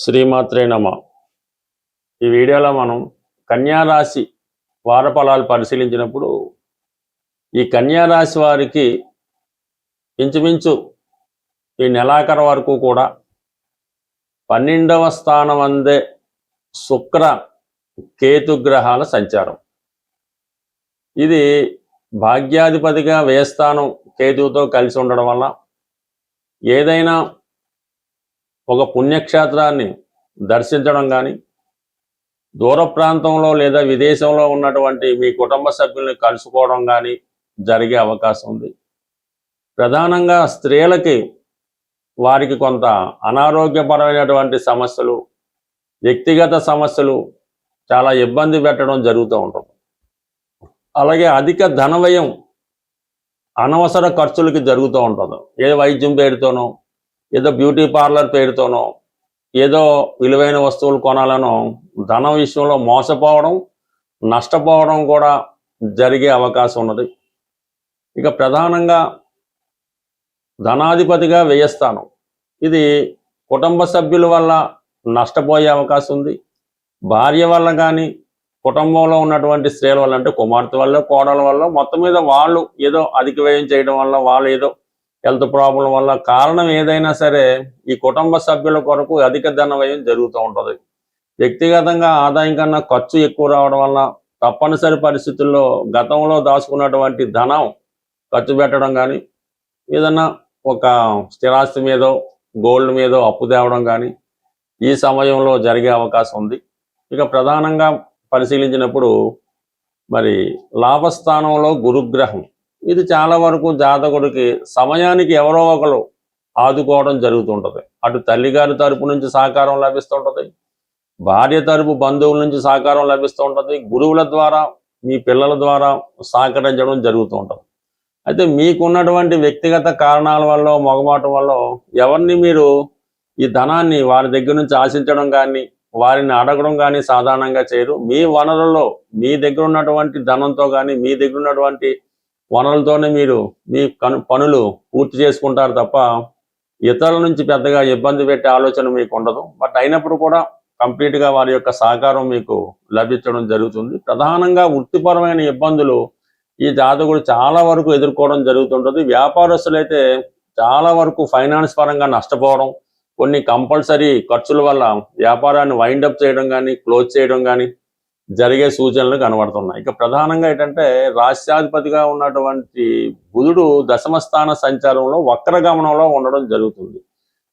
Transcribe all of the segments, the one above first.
శ్రీమాత్రే నమ. ఈ వీడియోలో మనం కన్యా రాశి వార ఫలాలు పరిశీలించినప్పుడు ఈ కన్యా రాశి వారికి ఇంచుమించు ఈ నెలాఖరు వరకు కూడా 12వ స్థానం అందే శుక్ర కేతు గ్రహాల సంచారం. ఇది భాగ్యాధిపతిగా వ్యయస్థానం కేతువుతో కలిసి ఉండడం వల్ల ఏదైనా ఒక పుణ్యక్షేత్రాన్ని దర్శించడం కానీ, దూర ప్రాంతంలో లేదా విదేశంలో ఉన్నటువంటి మీ కుటుంబ సభ్యుల్ని కలుసుకోవడం కానీ జరిగే అవకాశం ఉంది. ప్రధానంగా స్త్రీలకి వారికి కొంత అనారోగ్యపరమైనటువంటి సమస్యలు, వ్యక్తిగత సమస్యలు చాలా ఇబ్బంది పెట్టడం జరుగుతూ ఉంటుంది. అలాగే అధిక ధన వ్యయం అనవసర ఖర్చులకి జరుగుతూ ఉంటుంది. ఏ వైద్యం పేరుతోనో, ఏదో బ్యూటీ పార్లర్ పేరుతోనో, ఏదో విలువైన వస్తువులు కొనాలనో ధనం విషయంలో మోసపోవడం, నష్టపోవడం కూడా జరిగే అవకాశం ఉన్నది. ఇక ప్రధానంగా ధనాధిపతిగా వ్యయస్థానం, ఇది కుటుంబ సభ్యుల వల్ల నష్టపోయే అవకాశం ఉంది. భార్య వల్ల కానీ, కుటుంబంలో ఉన్నటువంటి స్త్రీల వల్ల, అంటే కుమార్తె వల్ల, కోడల వల్ల, మొత్తం మీద వాళ్ళు ఏదో అధిక వ్యయం చేయడం వల్ల, వాళ్ళు ఏదో హెల్త్ ప్రాబ్లం వల్ల, కారణం ఏదైనా సరే ఈ కుటుంబ సభ్యుల కొరకు అధిక ధన వ్యయం జరుగుతూ ఉంటుంది. వ్యక్తిగతంగా ఆదాయం కన్నా ఖర్చు ఎక్కువ రావడం వల్ల తప్పనిసరి పరిస్థితుల్లో గతంలో దాచుకున్నటువంటి ధనం ఖర్చు పెట్టడం కానీ, ఏదన్నా ఒక స్థిరాస్తి మీదో గోల్డ్ మీదో అప్పు తేవడం కానీ ఈ సమయంలో జరిగే అవకాశం ఉంది. ఇక ప్రధానంగా పరిశీలించినప్పుడు మరి లాభస్థానంలో గురుగ్రహం, ఇది చాలా వరకు జాతకుడికి సమయానికి ఎవరో ఒకరు ఆదుకోవడం జరుగుతుంటుంది. అటు తల్లిగారి తరపు నుంచి సహకారం లభిస్తుంటుంది, భార్య తరపు బంధువుల నుంచి సహకారం లభిస్తూ ఉంటుంది, గురువుల ద్వారా, మీ పిల్లల ద్వారా సహకరించడం జరుగుతూ ఉంటుంది. అయితే మీకున్నటువంటి వ్యక్తిగత కారణాల వల్ల, మొగమాటం వల్ల ఎవరిని మీరు ఈ ధనాన్ని వారి దగ్గర నుంచి ఆశించడం కానీ, వారిని అడగడం కానీ సాధారణంగా చేయరు. మీ వనరుల్లో మీ దగ్గర ఉన్నటువంటి ధనంతో కానీ, మీ దగ్గర ఉన్నటువంటి వనరులతోనే మీరు మీ పనులు పూర్తి చేసుకుంటారు తప్ప ఇతరుల నుంచి పెద్దగా ఇబ్బంది పెట్టే ఆలోచన మీకు ఉండదు. బట్ అయినప్పుడు కూడా కంప్లీట్గా వారి యొక్క సహకారం మీకు లభించడం జరుగుతుంది. ప్రధానంగా వృత్తిపరమైన ఇబ్బందులు ఈ జాతకుడు చాలా వరకు ఎదుర్కోవడం జరుగుతుంటుంది. వ్యాపారస్తులైతే చాలా వరకు ఫైనాన్స్ పరంగా నష్టపోవడం, కొన్ని కంపల్సరీ ఖర్చుల వల్ల వ్యాపారాన్ని వైండప్ చేయడం కానీ, క్లోజ్ చేయడం కానీ జరిగే సూచనలు కనబడుతున్నాయి. ఇక ప్రధానంగా ఏంటంటే రాష్ట్రాధిపతిగా ఉన్నటువంటి బుధుడు దశమస్థాన సంచారంలో వక్రగమనంలో ఉండడం జరుగుతుంది.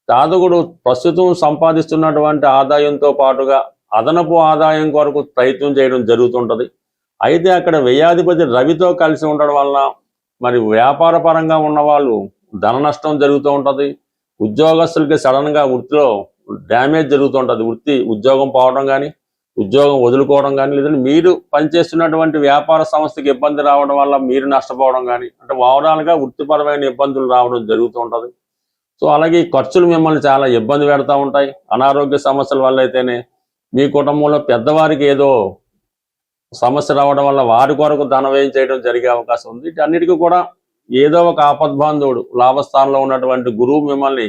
జాతకుడు ప్రస్తుతం సంపాదిస్తున్నటువంటి ఆదాయంతో పాటుగా అదనపు ఆదాయం కొరకు ప్రయత్నం చేయడం జరుగుతుంటుంది. అయితే అక్కడ వ్యయాధిపతి రవితో కలిసి ఉండడం వలన మరి వ్యాపార పరంగా ఉన్న వాళ్ళు ధన నష్టం జరుగుతూ ఉంటుంది. ఉద్యోగస్తులకి సడన్గా వృత్తిలో డ్యామేజ్ జరుగుతుంటుంది. ఉద్యోగం పోవడం కానీ, ఉద్యోగం వదులుకోవడం కానీ, లేదంటే మీరు పనిచేస్తున్నటువంటి వ్యాపార సంస్థకి ఇబ్బంది రావడం వల్ల మీరు నష్టపోవడం కానీ, అంటే ఓవరాల్గా వృత్తిపరమైన ఇబ్బందులు రావడం జరుగుతూ ఉంటుంది. సో అలాగే ఈ ఖర్చులు మిమ్మల్ని చాలా ఇబ్బంది పెడతా ఉంటాయి. అనారోగ్య సమస్యల వల్ల అయితేనే, మీ కుటుంబంలో పెద్దవారికి ఏదో సమస్య రావడం వల్ల వారి కొరకు ధన వ్యయం చేయడం జరిగే అవకాశం ఉంది. వీటన్నిటికీ కూడా ఏదో ఒక ఆపద్బాంధవుడు, లాభస్థానంలో ఉన్నటువంటి గురువు మిమ్మల్ని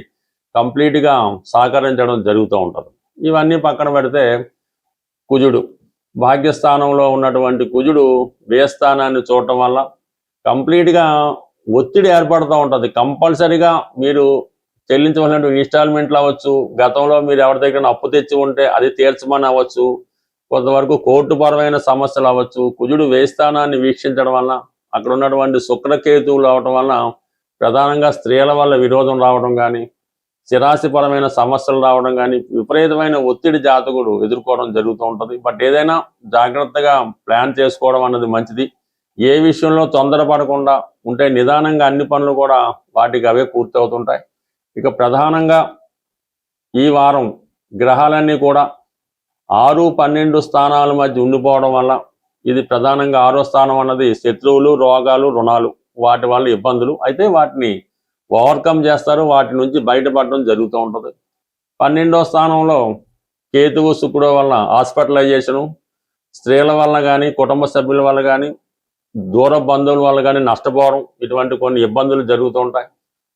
కంప్లీట్గా సహకరించడం జరుగుతూ ఉంటుంది. ఇవన్నీ పక్కన పెడితే కుజుడు, భాగ్యస్థానంలో ఉన్నటువంటి కుజుడు వ్యయస్థానాన్ని చూడటం వల్ల కంప్లీట్గా ఒత్తిడి ఏర్పడుతూ ఉంటుంది. కంపల్సరీగా మీరు చెల్లించవలసిన ఇన్స్టాల్మెంట్లు అవ్వచ్చు, గతంలో మీరు ఎవరి దగ్గర అప్పు తెచ్చి ఉంటే అది తీర్చమని అవ్వచ్చు, కొంతవరకు కోర్టుపరమైన సమస్యలు అవ్వచ్చు. కుజుడు వ్యయస్థానాన్ని వీక్షించడం వల్ల, అక్కడ ఉన్నటువంటి శుక్రకేతువులు అవడం వల్ల ప్రధానంగా స్త్రీల వల్ల విరోధం రావడం కానీ, స్థిరాస్తిపరమైన సమస్యలు రావడం కానీ, విపరీతమైన ఒత్తిడి జాతకుడు ఎదుర్కోవడం జరుగుతూ ఉంటుంది. బట్ ఏదైనా జాగ్రత్తగా ప్లాన్ చేసుకోవడం అన్నది మంచిది. ఏ విషయంలో తొందరపడకుండా ఉంటే నిదానంగా అన్ని పనులు కూడా వాటికి అవే పూర్తి అవుతుంటాయి. ఇక ప్రధానంగా ఈ వారం గ్రహాలన్నీ కూడా 6, 12 స్థానాల మధ్య ఉండిపోవడం వల్ల, ఇది ప్రధానంగా 6వ స్థానం అన్నది శత్రువులు, రోగాలు, రుణాలు, వాటి వల్ల ఇబ్బందులు. అయితే వాటిని ఓవర్కమ్ చేస్తారు, వాటి నుంచి బయటపడడం జరుగుతూ ఉంటుంది. 12వ స్థానంలో కేతువు, శుక్రుడు వల్ల హాస్పిటలైజేషను, స్త్రీల వల్ల కానీ, కుటుంబ సభ్యుల వల్ల కానీ, దూర బంధువుల వల్ల కానీ నష్టపోవడం, ఇటువంటి కొన్ని ఇబ్బందులు జరుగుతూ ఉంటాయి.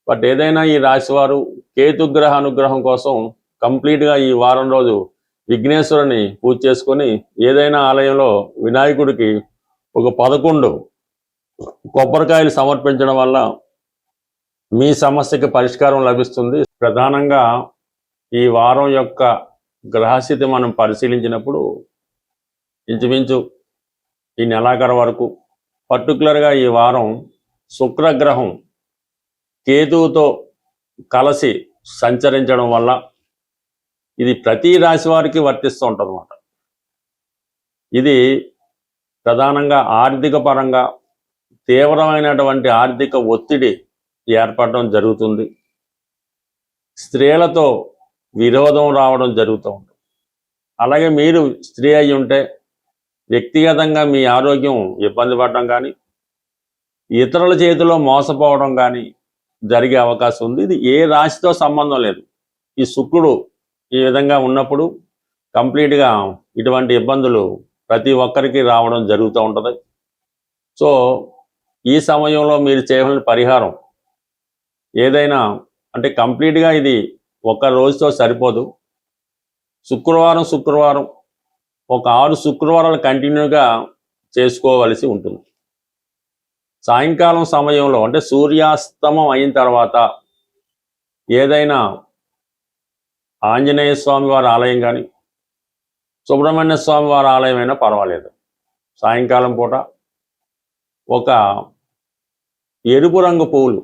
బట్ ఏదైనా ఈ రాశివారు కేతుగ్రహ అనుగ్రహం కోసం కంప్లీట్గా ఈ వారం రోజు విఘ్నేశ్వరుని పూజ చేసుకొని ఏదైనా ఆలయంలో వినాయకుడికి ఒక 11 కొబ్బరికాయలు సమర్పించడం వల్ల మీ సమస్యకి పరిష్కారం లభిస్తుంది. ప్రధానంగా ఈ వారం యొక్క గ్రహస్థితి మనం పరిశీలించినప్పుడు ఇంచుమించు ఈ నెలాఖరు వరకు పర్టికులర్గా ఈ వారం శుక్రగ్రహం కేతువుతో కలిసి సంచరించడం వల్ల ఇది ప్రతి రాశి వారికి వర్తిస్తూ ఉంటుంది అన్నమాట. ఇది ప్రధానంగా ఆర్థిక పరంగా తీవ్రమైనటువంటి ఆర్థిక ఒత్తిడి ఏర్పడడం జరుగుతుంది. స్త్రీలతో విరోధం రావడం జరుగుతూ ఉంటుంది. అలాగే మీరు స్త్రీ అయి ఉంటే వ్యక్తిగతంగా మీ ఆరోగ్యం ఇబ్బంది పడడం కానీ ఇతరుల చేతిలో మోసపోవడం కానీ జరిగే అవకాశం ఉంది. ఇది ఏ రాశితో సంబంధం లేదు. ఈ శుక్రుడు ఈ విధంగా ఉన్నప్పుడు కంప్లీట్గా ఇటువంటి ఇబ్బందులు ప్రతి ఒక్కరికి రావడం జరుగుతూ ఉంటుంది. సో ఈ సమయంలో మీరు చేయవలసిన పరిహారం ఏదైనా అంటే కంప్లీట్గా ఇది ఒక రోజుతో సరిపోదు. శుక్రవారం ఒక 6 శుక్రవారాలు కంటిన్యూగా చేసుకోవలసి ఉంటుంది. సాయంకాలం సమయంలో అంటే సూర్యాస్తమం అయిన తర్వాత ఏదైనా ఆంజనేయ స్వామి వారి ఆలయం కానీ సుబ్రహ్మణ్య స్వామి వారి ఆలయం అయినా పర్వాలేదు. సాయంకాలం పూట ఒక ఎరుపు రంగు పువ్వులు,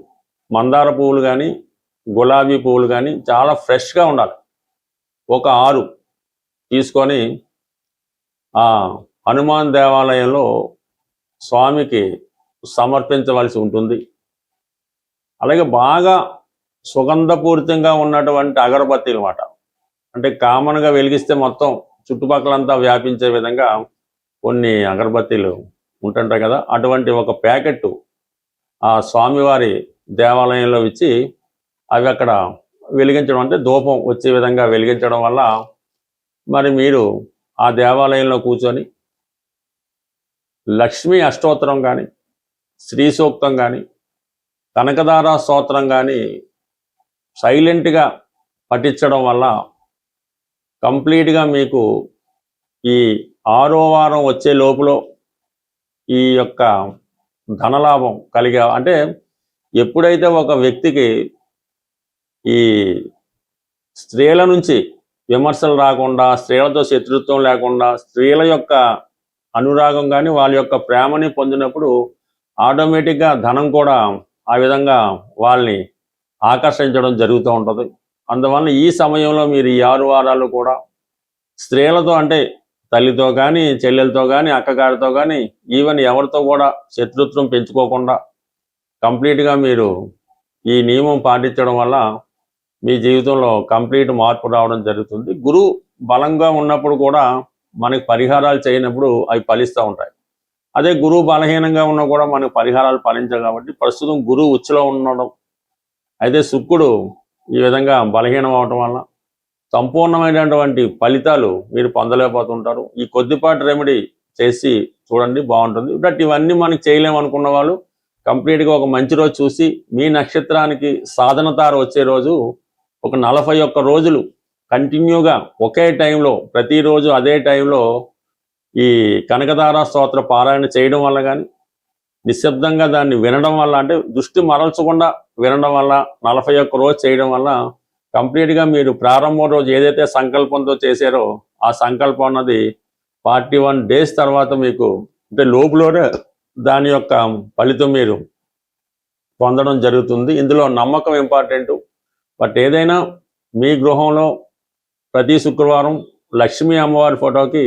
మందార పువ్వులు కానీ గులాబీ పువ్వులు కానీ చాలా ఫ్రెష్గా ఉండాలి. ఒక 6 తీసుకొని ఆ హనుమాన్ దేవాలయంలో స్వామికి సమర్పించవలసి ఉంటుంది. అలాగే బాగా సుగంధపూరితంగా ఉన్నటువంటి అగరబత్తీలు అన్నమాట. అంటే కామన్గా వెలిగిస్తే మొత్తం చుట్టుపక్కలంతా వ్యాపించే విధంగా కొన్ని అగరబత్తీలు ఉంటుంటాయి కదా, అటువంటి ఒక ప్యాకెట్ ఆ స్వామివారి దేవాలయంలో ఇచ్చి అవి అక్కడ వెలిగించడం, అంటే ధూపం వచ్చే విధంగా వెలిగించడం వల్ల మరి మీరు ఆ దేవాలయంలో కూర్చొని లక్ష్మీ అష్టోత్తరం కానీ శ్రీ సూక్తం కానీ కనకదార స్తోత్రం కానీ సైలెంట్గా పఠించడం వల్ల కంప్లీట్గా మీకు ఈ 6వ వారం వచ్చే లోపల ఈ యొక్క ధనలాభం కలిగే, అంటే ఎప్పుడైతే ఒక వ్యక్తికి ఈ స్త్రీల నుంచి విమర్శలు రాకుండా, స్త్రీలతో శత్రుత్వం లేకుండా, స్త్రీల యొక్క అనురాగం కానీ వాళ్ళ యొక్క ప్రేమని పొందినప్పుడు ఆటోమేటిక్గా ధనం కూడా ఆ విధంగా వాళ్ళని ఆకర్షించడం జరుగుతూ ఉంటుంది. అందువల్ల ఈ సమయంలో మీరు ఈ 6 వారాలు కూడా స్త్రీలతో, అంటే తల్లితో కానీ చెల్లెలతో కానీ అక్కగారితో కానీ ఈవెన్ ఎవరితో కూడా శత్రుత్వం పెంచుకోకుండా కంప్లీట్గా మీరు ఈ నియమం పాటించడం వల్ల మీ జీవితంలో కంప్లీట్ మార్పు రావడం జరుగుతుంది. గురువు బలంగా ఉన్నప్పుడు కూడా మనకి పరిహారాలు చేయనప్పుడు అవి ఫలిస్తూ ఉంటాయి. అదే గురువు బలహీనంగా ఉన్నా కూడా మనకు పరిహారాలు ఫలించవు. కాబట్టి ప్రస్తుతం గురువు ఉచ్చులో ఉండడం, అయితే శుక్రుడు ఈ విధంగా బలహీనం అవడం వల్ల సంపూర్ణమైనటువంటి ఫలితాలు మీరు పొందలేకపోతుంటారు. ఈ కొద్దిపాటి రెమెడీ చేసి చూడండి, బాగుంటుంది. బట్ ఇవన్నీ మనకి చేయలేము అనుకున్న వాళ్ళు కంప్లీట్గా ఒక మంచి రోజు చూసి మీ నక్షత్రానికి సాధన తార వచ్చే రోజు ఒక 41 రోజులు కంటిన్యూగా ఒకే టైంలో ప్రతిరోజు అదే టైంలో ఈ కనకదార స్తోత్ర పారాయణ చేయడం వల్ల కానీ నిశ్శబ్దంగా దాన్ని వినడం వల్ల, అంటే దృష్టి మరల్చకుండా వినడం వల్ల 41 రోజు చేయడం వల్ల కంప్లీట్గా మీరు ప్రారంభం రోజు ఏదైతే సంకల్పంతో చేశారో ఆ సంకల్పం అన్నది 41 డేస్ తర్వాత మీకు అంటే లోపులోనే దాని యొక్క ఫలితం మీరు పొందడం జరుగుతుంది. ఇందులో నమ్మకం ఇంపార్టెంట్. బట్ ఏదైనా మీ గృహంలో ప్రతి శుక్రవారం లక్ష్మీ అమ్మవారి ఫోటోకి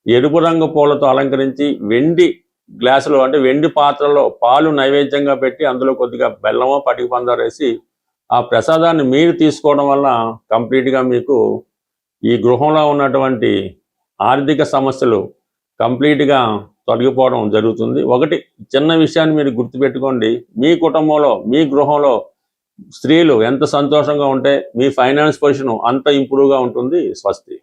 ఎరుపు రంగు పూలతో అలంకరించి వెండి గ్లాసులో, అంటే వెండి పాత్రలో పాలు నైవేద్యంగా పెట్టి అందులో కొద్దిగా బెల్లమో పటిక పందారు వేసి ఆ ప్రసాదాన్ని మీరు తీసుకోవడం వల్ల కంప్లీట్గా మీకు ఈ గృహంలో ఉన్నటువంటి ఆర్థిక సమస్యలు కంప్లీట్గా తొలగిపోవడం జరుగుతుంది. ఒకటి చిన్న విషయాన్ని మీరు గుర్తుపెట్టుకోండి, మీ కుటుంబంలో మీ గృహంలో స్త్రీలు ఎంత సంతోషంగా ఉంటే మీ ఫైనాన్స్ పొజిషన్ అంత ఇంప్రూవ్గా ఉంటుంది. స్వస్తి.